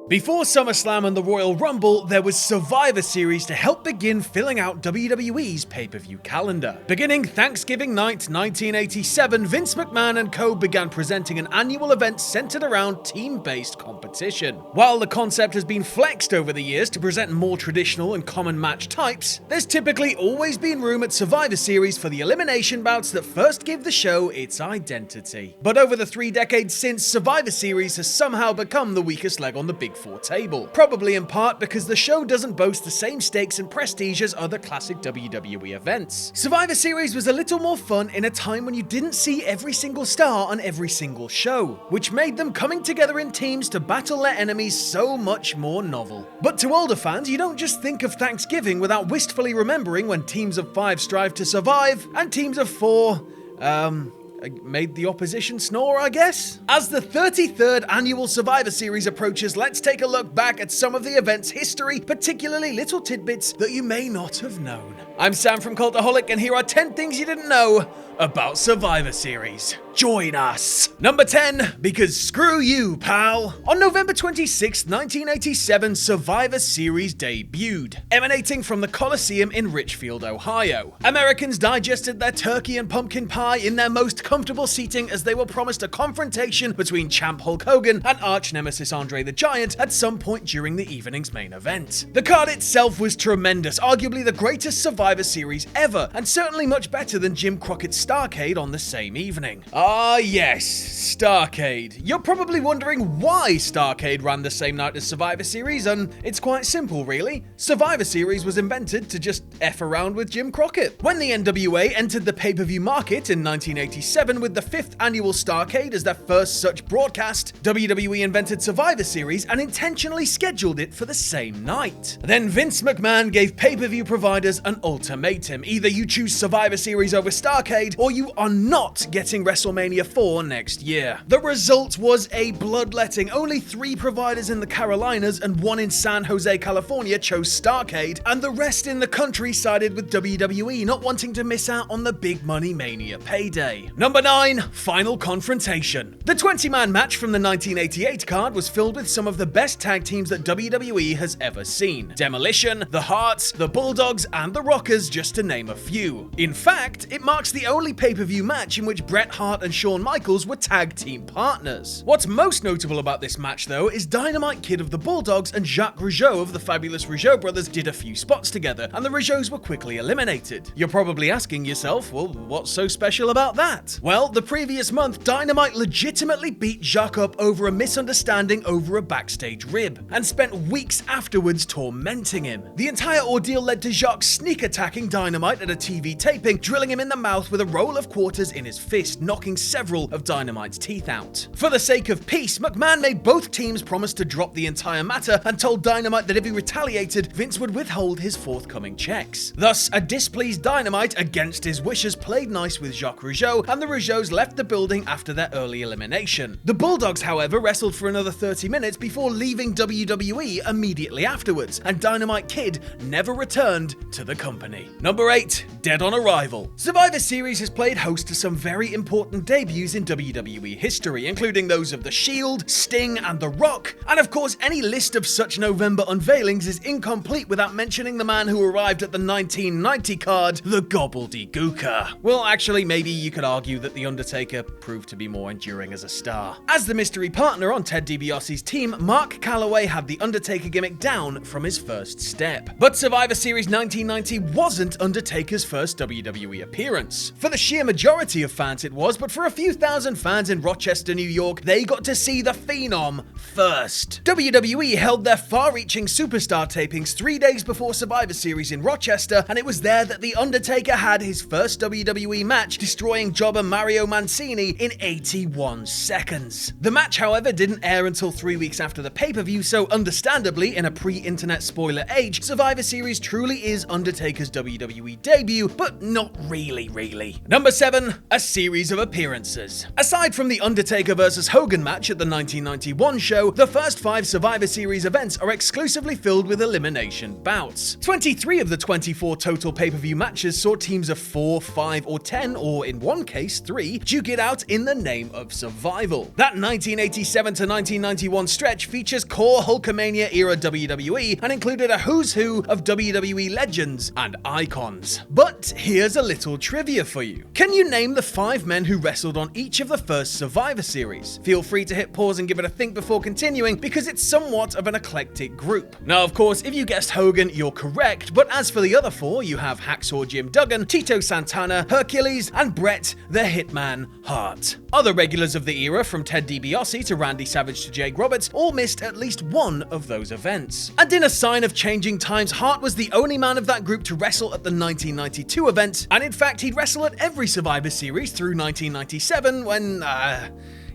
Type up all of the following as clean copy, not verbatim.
Before SummerSlam and the Royal Rumble, there was Survivor Series to help begin filling out WWE's pay-per-view calendar. Beginning Thanksgiving night 1987, Vince McMahon and co. began presenting an annual event centered around team-based competition. While the concept has been flexed over the years to present more traditional and common match types, there's typically always been room at Survivor Series for the elimination bouts that first give the show its identity. But over the 3 decades since, Survivor Series has somehow become the weakest leg on the Big Four table, probably in part because the show doesn't boast the same stakes and prestige as other classic WWE events. Survivor Series was a little more fun in a time when you didn't see every single star on every single show, which made them coming together in teams to battle their enemies so much more novel. But to older fans, you don't just think of Thanksgiving without wistfully remembering when teams of 5 strive to survive and teams of 4, made the opposition snore, I guess? As the 33rd annual Survivor Series approaches, let's take a look back at some of the event's history, particularly little tidbits that you may not have known. I'm Sam from Cultaholic, and here are 10 things you didn't know about Survivor Series. Join us! Number 10, because screw you, pal! On November 26, 1987, Survivor Series debuted, emanating from the Coliseum in Richfield, Ohio. Americans digested their turkey and pumpkin pie in their most comfortable seating as they were promised a confrontation between champ Hulk Hogan and arch-nemesis Andre the Giant at some point during the evening's main event. The card itself was tremendous, arguably the greatest Survivor Series ever, and certainly much better than Jim Crockett's Starrcade on the same evening. Ah yes, Starrcade. You're probably wondering why Starrcade ran the same night as Survivor Series, and it's quite simple really. Survivor Series was invented to just F around with Jim Crockett. When the NWA entered the pay-per-view market in 1987 with the 5th annual Starrcade as their first such broadcast, WWE invented Survivor Series and intentionally scheduled it for the same night. Then Vince McMahon gave pay-per-view providers an ultimatum: either you choose Survivor Series over Starrcade, or you are not getting WrestleMania 4 next year. The result was a bloodletting. Only 3 providers in the Carolinas and 1 in San Jose, California chose Starrcade, and the rest in the country sided with WWE, not wanting to miss out on the big money Mania payday. Number 9, Final Confrontation. The 20-man match from the 1988 card was filled with some of the best tag teams that WWE has ever seen. Demolition, the Hearts, the Bulldogs, and the Rockers, just to name a few. In fact, it marks the only pay-per-view match in which Bret Hart and Shawn Michaels were tag team partners. What's most notable about this match, though, is Dynamite Kid of the Bulldogs and Jacques Rougeau of the Fabulous Rougeau brothers did a few spots together, and the Rougeaus were quickly eliminated. You're probably asking yourself, well, what's so special about that? Well, the previous month, Dynamite legitimately beat Jacques up over a misunderstanding over a backstage rib, and spent weeks afterwards tormenting him. The entire ordeal led to Jacques sneak attacking Dynamite at a TV taping, drilling him in the mouth with a roll of quarters in his fist, knocking several of Dynamite's teeth out. For the sake of peace, McMahon made both teams promise to drop the entire matter and told Dynamite that if he retaliated, Vince would withhold his forthcoming checks. Thus, a displeased Dynamite, against his wishes, played nice with Jacques Rougeau, and the Rougeaus left the building after their early elimination. The Bulldogs, however, wrestled for another 30 minutes before leaving WWE immediately afterwards, and Dynamite Kid never returned to the company. Number 8, Dead on Arrival. Survivor Series has played host to some very important debuts in WWE history, including those of The Shield, Sting, and The Rock, and of course any list of such November unveilings is incomplete without mentioning the man who arrived at the 1990 card, the Gobbledygooker. Well, actually, maybe you could argue that The Undertaker proved to be more enduring as a star. As the mystery partner on Ted DiBiase's team, Mark Calloway had the Undertaker gimmick down from his first step. But Survivor Series 1990 wasn't Undertaker's first WWE appearance. For the sheer majority of fans it was, but for a few thousand fans in Rochester, New York, they got to see the Phenom first. WWE held their far-reaching superstar tapings 3 days before Survivor Series in Rochester, and it was there that The Undertaker had his first WWE match, destroying jobber Mario Mancini in 81 seconds. The match, however, didn't air until 3 weeks after the pay-per-view, so understandably, in a pre-internet spoiler age, Survivor Series truly is Undertaker's WWE debut, but not really. Number 7, a series of appearances. Aside from the Undertaker vs. Hogan match at the 1991 show, the first 5 Survivor Series events are exclusively filled with elimination bouts. 23 of the 24 total pay-per-view matches saw teams of 4, 5, or 10, or in one case 3, duke it out in the name of survival. That 1987 to 1991 stretch features core Hulkamania-era WWE and included a who's who of WWE legends and icons. But here's a little trivia for you. Can you name the 5 men who wrestled on each of the first Survivor Series? Feel free to hit pause and give it a think before continuing, because it's somewhat of an eclectic group. Now, of course, if you guessed Hogan, you're correct, but as for the other 4, you have Hacksaw Jim Duggan, Tito Santana, Hercules, and Bret the Hitman Hart. Other regulars of the era, from Ted DiBiase to Randy Savage to Jake Roberts, all missed at least one of those events. And in a sign of changing times, Hart was the only man of that group to wrestle at the 1992 event, and in fact, he'd wrestle at every Survivor Series through 1997 when,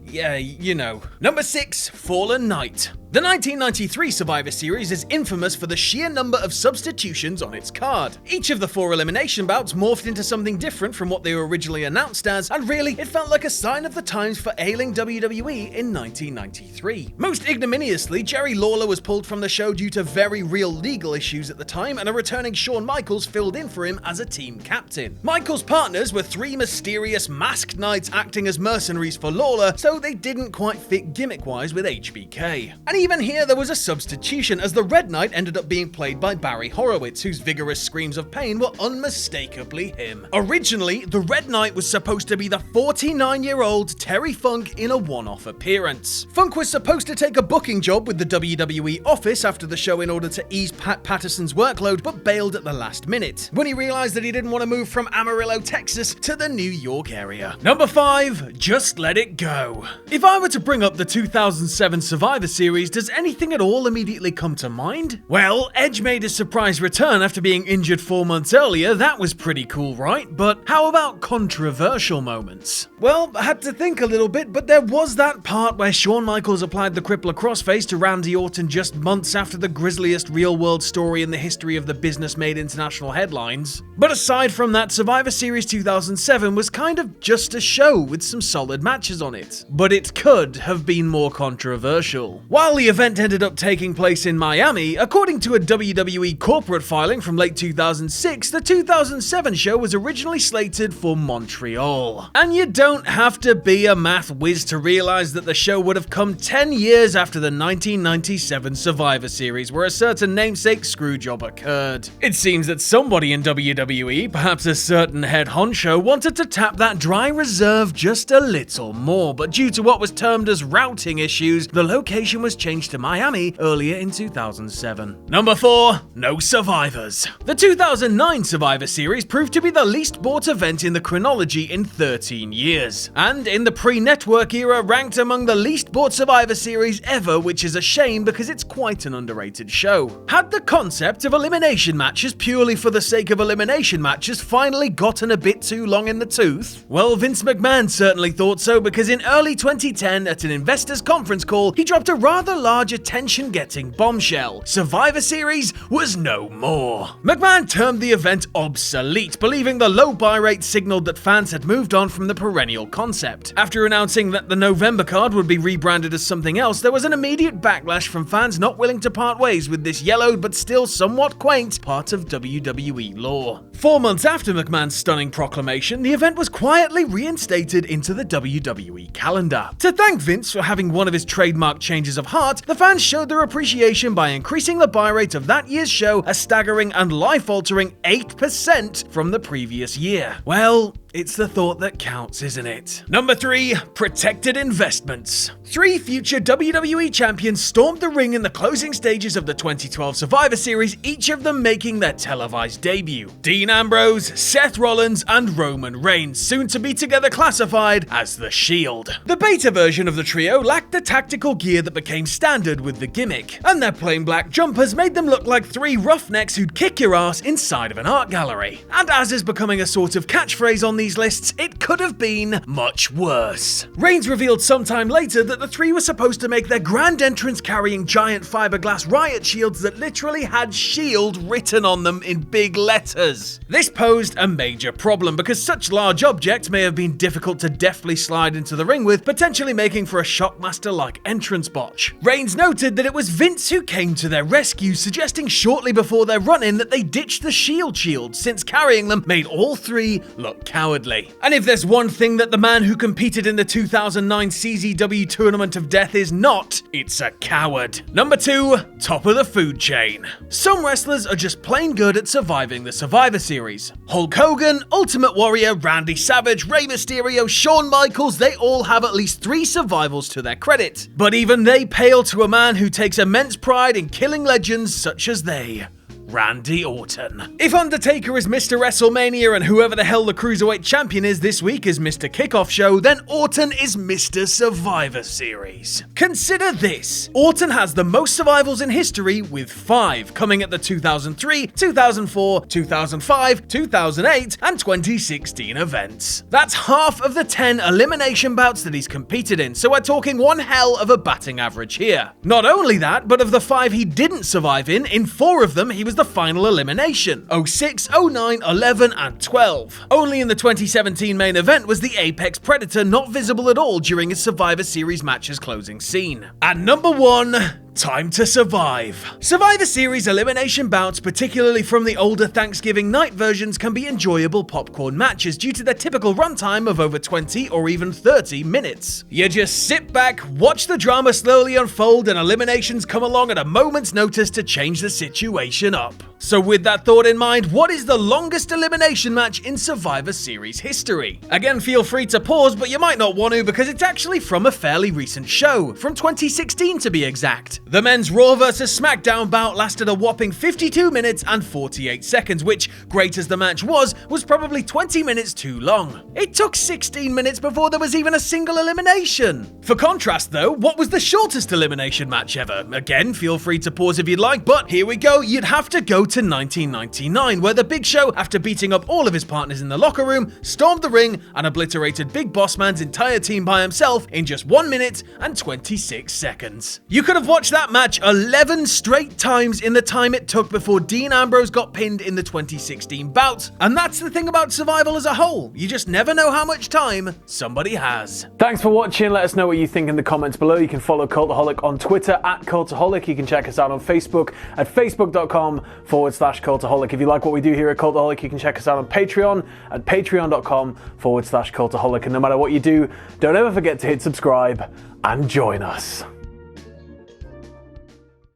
yeah, you know. Number 6, Fallen Knight. The 1993 Survivor Series is infamous for the sheer number of substitutions on its card. Each of the 4 elimination bouts morphed into something different from what they were originally announced as, and really, it felt like a sign of the times for ailing WWE in 1993. Most ignominiously, Jerry Lawler was pulled from the show due to very real legal issues at the time, and a returning Shawn Michaels filled in for him as a team captain. Michaels' partners were 3 mysterious masked knights acting as mercenaries for Lawler, so they didn't quite fit gimmick-wise with HBK. And even here there was a substitution, as the Red Knight ended up being played by Barry Horowitz, whose vigorous screams of pain were unmistakably him. Originally, the Red Knight was supposed to be the 49-year-old Terry Funk in a one-off appearance. Funk was supposed to take a booking job with the WWE office after the show in order to ease Pat Patterson's workload, but bailed at the last minute, when he realized that he didn't want to move from Amarillo, Texas to the New York area. Number 5, Just Let It Go. If I were to bring up the 2007 Survivor Series, does anything at all immediately come to mind? Well, Edge made his surprise return after being injured 4 months earlier. That was pretty cool, right? But how about controversial moments? Well, I had to think a little bit, but there was that part where Shawn Michaels applied the crippler crossface to Randy Orton just months after the grisliest real-world story in the history of the business made international headlines. But aside from that, Survivor Series 2007 was kind of just a show with some solid matches on it. But it could have been more controversial. While the event ended up taking place in Miami, according to a WWE corporate filing from late 2006, the 2007 show was originally slated for Montreal. And you don't have to be a math whiz to realize that the show would have come 10 years after the 1997 Survivor Series, where a certain namesake screwjob occurred. It seems that somebody in WWE, perhaps a certain head honcho, wanted to tap that dry reserve just a little more, but due to what was termed as routing issues, the location was changed to Miami earlier in 2007. Number 4, no survivors. The 2009 Survivor Series proved to be the least bought event in the chronology in 13 years, and in the pre-network era ranked among the least bought Survivor Series ever, which is a shame because it's quite an underrated show. Had the concept of elimination matches purely for the sake of elimination matches finally gotten a bit too long in the tooth? Well, Vince McMahon certainly thought so, because in early 2010 at an investors conference call, he dropped a rather large attention-getting bombshell. Survivor Series was no more. McMahon termed the event obsolete, believing the low buy rate signaled that fans had moved on from the perennial concept. After announcing that the November card would be rebranded as something else, there was an immediate backlash from fans not willing to part ways with this yellowed but still somewhat quaint part of WWE lore. 4 months after McMahon's stunning proclamation, the event was quietly reinstated into the WWE calendar. To thank Vince for having one of his trademark changes of heart, the fans showed their appreciation by increasing the buy rate of that year's show a staggering and life-altering 8% from the previous year. Well, it's the thought that counts, isn't it? Number 3, protected investments. 3 future WWE champions stormed the ring in the closing stages of the 2012 Survivor Series, each of them making their televised debut. Dean Ambrose, Seth Rollins, and Roman Reigns, soon to be together classified as The Shield. The beta version of the trio lacked the tactical gear that became standard with the gimmick, and their plain black jumpers made them look like 3 roughnecks who'd kick your ass inside of an art gallery. And as is becoming a sort of catchphrase on the these lists, it could have been much worse. Reigns revealed sometime later that the three were supposed to make their grand entrance carrying giant fiberglass riot shields that literally had "Shield" written on them in big letters. This posed a major problem because such large objects may have been difficult to deftly slide into the ring with, potentially making for a Shockmaster-like entrance botch. Reigns noted that it was Vince who came to their rescue, suggesting shortly before their run-in that they ditched the shields, since carrying them made all three look cowardly. And if there's one thing that the man who competed in the 2009 CZW Tournament of Death is not, it's a coward. Number 2, top of the food chain. Some wrestlers are just plain good at surviving the Survivor Series. Hulk Hogan, Ultimate Warrior, Randy Savage, Rey Mysterio, Shawn Michaels, they all have at least 3 survivals to their credit. But even they pale to a man who takes immense pride in killing legends such as they. Randy Orton. If Undertaker is Mr. WrestleMania and whoever the hell the Cruiserweight Champion is this week is Mr. Kickoff Show, then Orton is Mr. Survivor Series. Consider this. Orton has the most survivals in history with 5, coming at the 2003, 2004, 2005, 2008, and 2016 events. That's half of the 10 elimination bouts that he's competed in, so we're talking one hell of a batting average here. Not only that, but of the 5 he didn't survive in 4 of them he was the final elimination: 06, 09, 11, and 12. Only in the 2017 main event was the Apex Predator not visible at all during his Survivor Series match's closing scene. At number 1, time to survive. Survivor Series elimination bouts, particularly from the older Thanksgiving night versions, can be enjoyable popcorn matches due to their typical runtime of over 20 or even 30 minutes. You just sit back, watch the drama slowly unfold, and eliminations come along at a moment's notice to change the situation up. So with that thought in mind, what is the longest elimination match in Survivor Series history? Again, feel free to pause, but you might not want to because it's actually from a fairly recent show, from 2016 to be exact. The men's Raw vs SmackDown bout lasted a whopping 52 minutes and 48 seconds, which, great as the match was probably 20 minutes too long. It took 16 minutes before there was even a single elimination. For contrast though, what was the shortest elimination match ever? Again, feel free to pause if you'd like, but here we go. You'd have to go to 1999, where the Big Show, after beating up all of his partners in the locker room, stormed the ring and obliterated Big Boss Man's entire team by himself in just 1 minute and 26 seconds. You could have watched that match 11 straight times in the time it took before Dean Ambrose got pinned in the 2016 bout. And that's the thing about Survival as a whole. You just never know how much time somebody has. Thanks for watching. Let us know what you think in the comments below. You can follow Cultaholic on Twitter at Cultaholic. You can check us out on Facebook at facebook.com/Cultaholic. If you like what we do here at Cultaholic, you can check us out on Patreon at patreon.com/Cultaholic. And no matter what you do, don't ever forget to hit subscribe and join us.